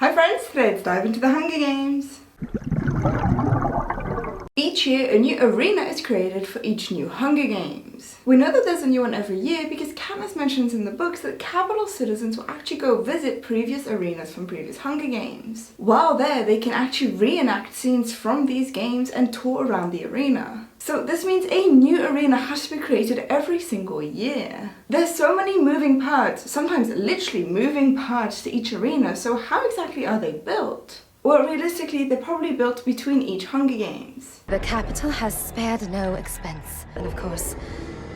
Hi friends, today let's dive into the Hunger Games. Each year, a new arena is created for each new Hunger Games. We know that there's a new one every year because Katniss mentions in the books that Capital citizens will actually go visit previous arenas from previous Hunger Games. While there, they can actually reenact scenes from these games and tour around the arena. So this means a new arena has to be created every single year. There's so many moving parts, sometimes literally moving parts to each arena, so how exactly are they built? Well, realistically, they're probably built between each Hunger Games. The capital has spared no expense, and of course,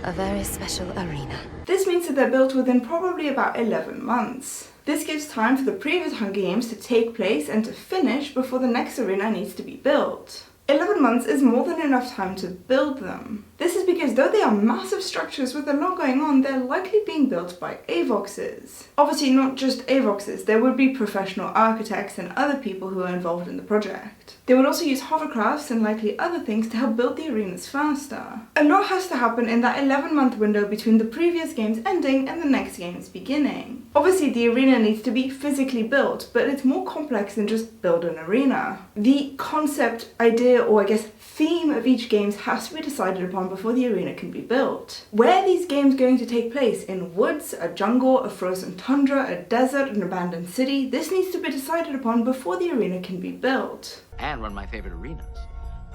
a very special arena. This means that they're built within probably about 11 months. This gives time for the previous Hunger Games to take place and to finish before the next arena needs to be built. 11 months is more than enough time to build them. This is because though they are massive structures with a lot going on, they're likely being built by Avoxes. Obviously not just Avoxes, there would be professional architects and other people who are involved in the project. They would also use hovercrafts and likely other things to help build the arenas faster. A lot has to happen in that 11-month window between the previous game's ending and the next game's beginning. Obviously the arena needs to be physically built, but it's more complex than just build an arena. The concept, idea, or I guess theme of each game has to be decided upon before the arena can be built. Where are these games going to take place? In woods, a jungle, a frozen tundra, a desert, an abandoned city? This needs to be decided upon before the arena can be built. And one of my favorite arenas,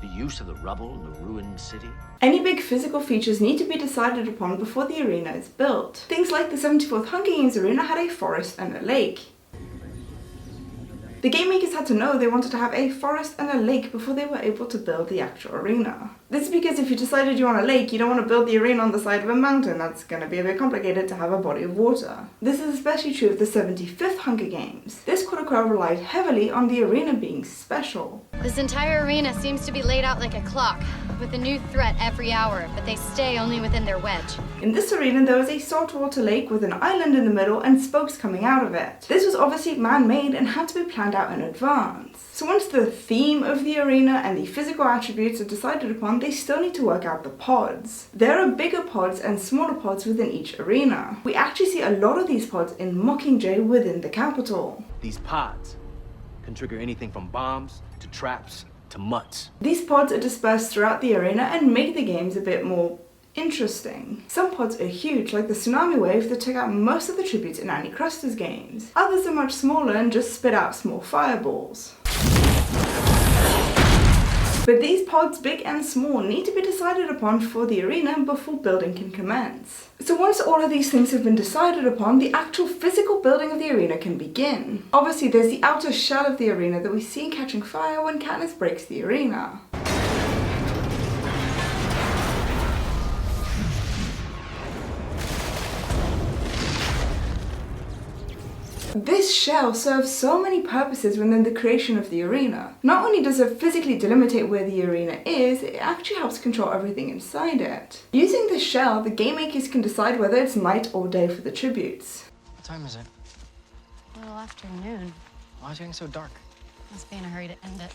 the use of the rubble in the ruined city. Any big physical features need to be decided upon before the arena is built. Things like the 74th Hunger Games arena had a forest and a lake. The game makers had to know they wanted to have a forest and a lake before they were able to build the actual arena. This is because if you decided you want a lake, you don't want to build the arena on the side of a mountain. That's going to be a bit complicated to have a body of water. This is especially true of the 75th Hunger Games. This protocol relied heavily on the arena being special. This entire arena seems to be laid out like a clock, with a new threat every hour, but they stay only within their wedge. In this arena, there was a saltwater lake with an island in the middle and spokes coming out of it. This was obviously man-made and had to be planned out in advance. So once the theme of the arena and the physical attributes are decided upon, they still need to work out the pods. There are bigger pods and smaller pods within each arena. We actually see a lot of these pods in Mockingjay within the capital. These pods can trigger anything from bombs to traps to mutts. These pods are dispersed throughout the arena and make the games a bit more interesting. Some pods are huge, like the tsunami wave that took out most of the tributes in Annie Kruster's games. Others are much smaller and just spit out small fireballs. But these pods, big and small, need to be decided upon for the arena before building can commence. So once all of these things have been decided upon, the actual physical building of the arena can begin. Obviously there's the outer shell of the arena that we see in Catching Fire when Katniss breaks the arena. This shell serves so many purposes within the creation of the arena. Not only does it physically delimitate where the arena is, it actually helps control everything inside it. Using this shell, the game makers can decide whether it's night or day for the tributes. What time is it? A little afternoon. Why is it getting so dark? Must be in a hurry to end it.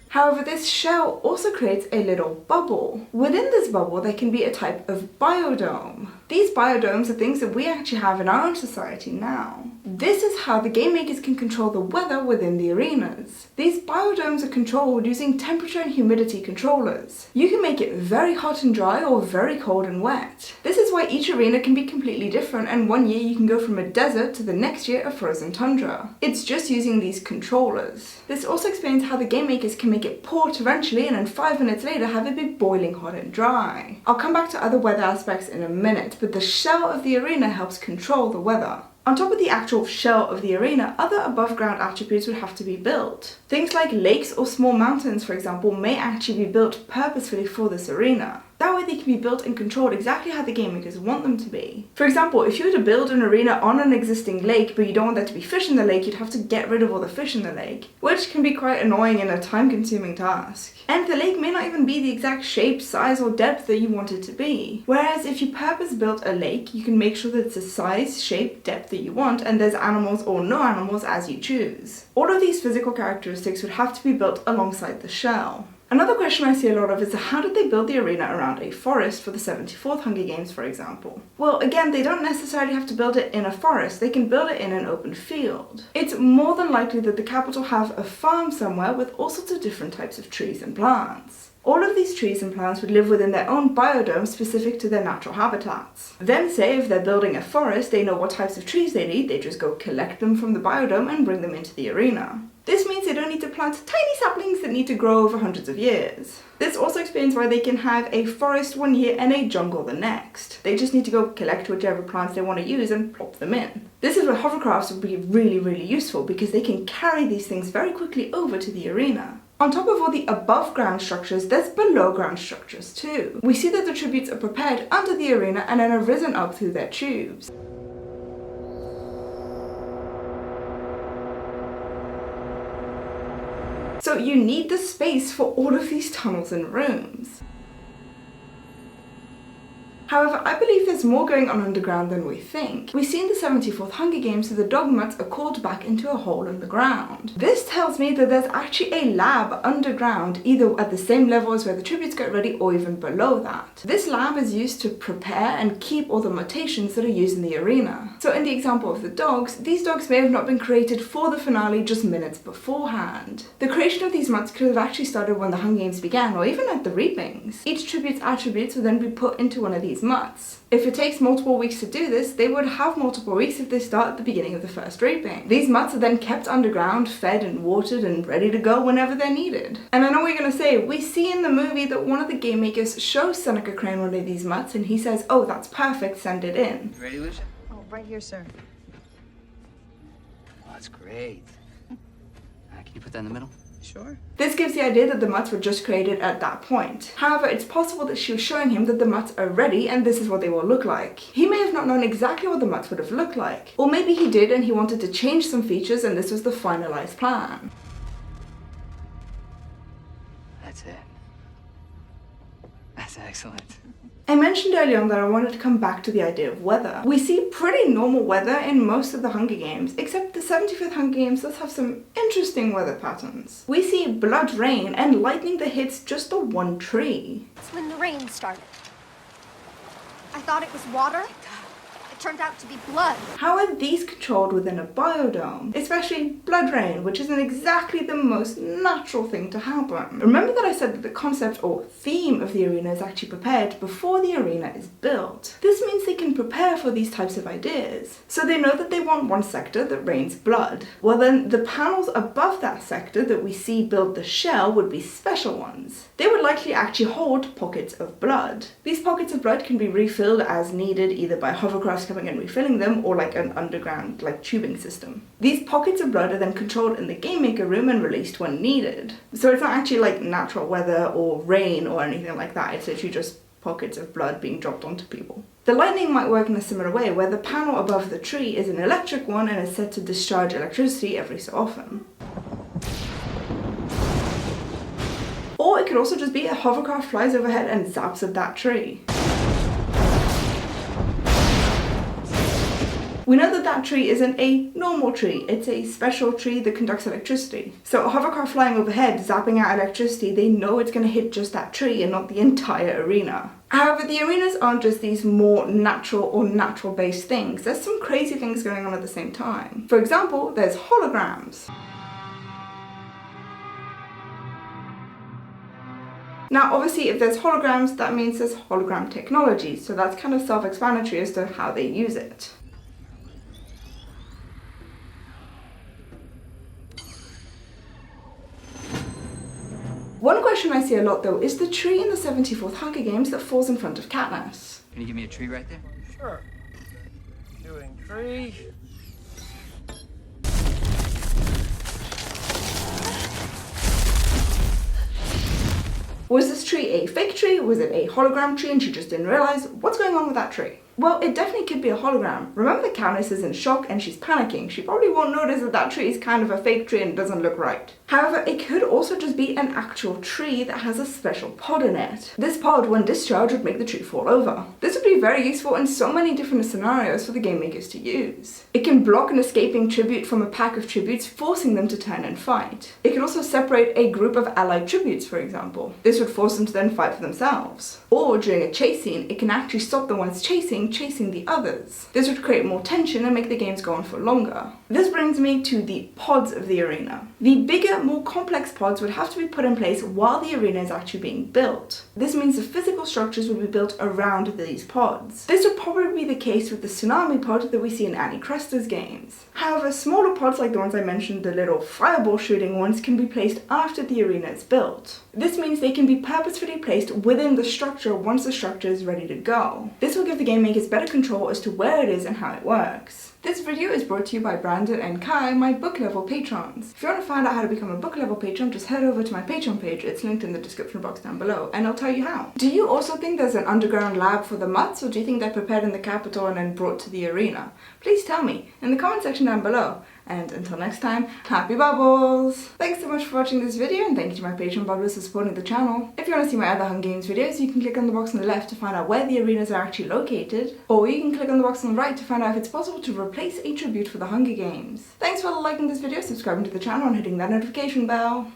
However, this shell also creates a little bubble. Within this bubble, there can be a type of biodome. These biodomes are things that we actually have in our own society now. This is how the game makers can control the weather within the arenas. These biodomes are controlled using temperature and humidity controllers. You can make it very hot and dry or very cold and wet. This is why each arena can be completely different, and one year you can go from a desert to the next year a frozen tundra. It's just using these controllers. This also explains how the game makers can make it pour torrentially and then 5 minutes later have it be boiling hot and dry. I'll come back to other weather aspects in a minute, but the shell of the arena helps control the weather. On top of the actual shell of the arena, other above ground attributes would have to be built. Things like lakes or small mountains, for example, may actually be built purposefully for this arena. That way they can be built and controlled exactly how the game makers want them to be. For example, if you were to build an arena on an existing lake but you don't want there to be fish in the lake, you'd have to get rid of all the fish in the lake, which can be quite annoying and a time-consuming task. And the lake may not even be the exact shape, size or depth that you want it to be. Whereas if you purpose-built a lake, you can make sure that it's the size, shape, depth that you want, and there's animals or no animals as you choose. All of these physical characteristics would have to be built alongside the shell. Another question I see a lot of is how did they build the arena around a forest for the 74th Hunger Games, for example? Well, again, they don't necessarily have to build it in a forest, they can build it in an open field. It's more than likely that the Capitol have a farm somewhere with all sorts of different types of trees and plants. All of these trees and plants would live within their own biodome specific to their natural habitats. Then say if they're building a forest, they know what types of trees they need, they just go collect them from the biodome and bring them into the arena. This means they don't need to plant tiny saplings that need to grow over hundreds of years. This also explains why they can have a forest one year and a jungle the next. They just need to go collect whichever plants they want to use and plop them in. This is where hovercrafts would be really useful because they can carry these things very quickly over to the arena. On top of all the above ground structures, there's below ground structures too. We see that the tributes are prepared under the arena and then are risen up through their tubes. So you need the space for all of these tunnels and rooms. However, I believe there's more going on underground than we think. We see in the 74th Hunger Games that the dogmuts are called back into a hole in the ground. This tells me that there's actually a lab underground, either at the same level as where the tributes get ready or even below that. This lab is used to prepare and keep all the mutations that are used in the arena. So in the example of the dogs, these dogs may have not been created for the finale just minutes beforehand. The creation of these mutts could have actually started when the Hunger Games began or even at the Reapings. Each tribute's attributes would then be put into one of these mutts. If it takes multiple weeks to do this, they would have multiple weeks if they start at the beginning of the first reaping. These mutts are then kept underground, fed and watered and ready to go whenever they're needed. And I know what you're gonna say, we see in the movie that one of the game makers shows Seneca Crane one of these mutts and he says, "Oh, that's perfect, send it in." You ready, Lucia? Oh, right here, sir. Oh, that's great. Can you put that in the middle? Sure. This gives the idea that the mutts were just created at that point. However, it's possible that she was showing him that the mutts are ready and this is what they will look like. He may have not known exactly what the mutts would have looked like. Or maybe he did and he wanted to change some features and this was the finalized plan. That's it. That's excellent. I mentioned earlier on that I wanted to come back to the idea of weather. We see pretty normal weather in most of the Hunger Games, except the 75th Hunger Games does have some interesting weather patterns. We see blood rain and lightning that hits just the one tree. It's when the rain started. I thought it was water. It turned out to be blood. How are these controlled within a biodome? Especially blood rain, which isn't exactly the most natural thing to happen. Remember that I said that the concept or theme of the arena is actually prepared before the arena is built. This means they can prepare for these types of ideas. So they know that they want one sector that rains blood. Well then, the panels above that sector that we see build the shell would be special ones. They would likely actually hold pockets of blood. These pockets of blood can be refilled as needed, either by hovercrafts coming and refilling them or like an underground tubing system. These pockets of blood are then controlled in the Game Maker room and released when needed. So it's not actually like natural weather or rain or anything like that, it's literally just pockets of blood being dropped onto people. The lightning might work in a similar way, where the panel above the tree is an electric one and is set to discharge electricity every so often. Or it could also just be a hovercraft flies overhead and zaps at that tree. We know that that tree isn't a normal tree, it's a special tree that conducts electricity. So a hovercraft flying overhead, zapping out electricity, they know it's going to hit just that tree and not the entire arena. However, the arenas aren't just these more natural or natural-based things. There's some crazy things going on at the same time. For example, there's holograms. Now obviously if there's holograms, that means there's hologram technology, so that's kind of self-explanatory as to how they use it. One question I see a lot though is the tree in the 74th Hunger Games that falls in front of Katniss. Can you give me a tree right there? Sure. Doing tree. Was this tree a fake tree? Was it a hologram tree and she just didn't realize? What's going on with that tree? Well, it definitely could be a hologram. Remember that Katniss is in shock and she's panicking. She probably won't notice that that tree is kind of a fake tree and doesn't look right. However, it could also just be an actual tree that has a special pod in it. This pod, when discharged, would make the tree fall over. This would be very useful in so many different scenarios for the game makers to use. It can block an escaping tribute from a pack of tributes, forcing them to turn and fight. It can also separate a group of allied tributes, for example. This would force them to then fight for themselves. Or during a chase scene, it can actually stop the ones chasing the others. This would create more tension and make the games go on for longer. This brings me to the pods of the arena. The bigger, more complex pods would have to be put in place while the arena is actually being built. This means the physical structures would be built around these pods. This would probably be the case with the tsunami pod that we see in Annie Crester's games. However, smaller pods like the ones I mentioned, the little fireball shooting ones, can be placed after the arena is built. This means they can be purposefully placed within the structure once the structure is ready to go. This will give the game makers better control as to where it is and how it works. This video is brought to you by Brandon and Kai, my book level patrons. If you want to find out how to become a book level patron, just head over to my Patreon page. It's linked in the description box down below, and I'll tell you how. Do you also think there's an underground lab for the mutts, or do you think they're prepared in the capital and then brought to the arena? Please tell me in the comment section down below. And until next time, happy bubbles! Thanks so much for watching this video, and thank you to my Patreon bubblers for supporting the channel. If you want to see my other Hunger Games videos, you can click on the box on the left to find out where the arenas are actually located, or you can click on the box on the right to find out if it's possible to replace a tribute for the Hunger Games. Thanks for liking this video, subscribing to the channel, and hitting that notification bell.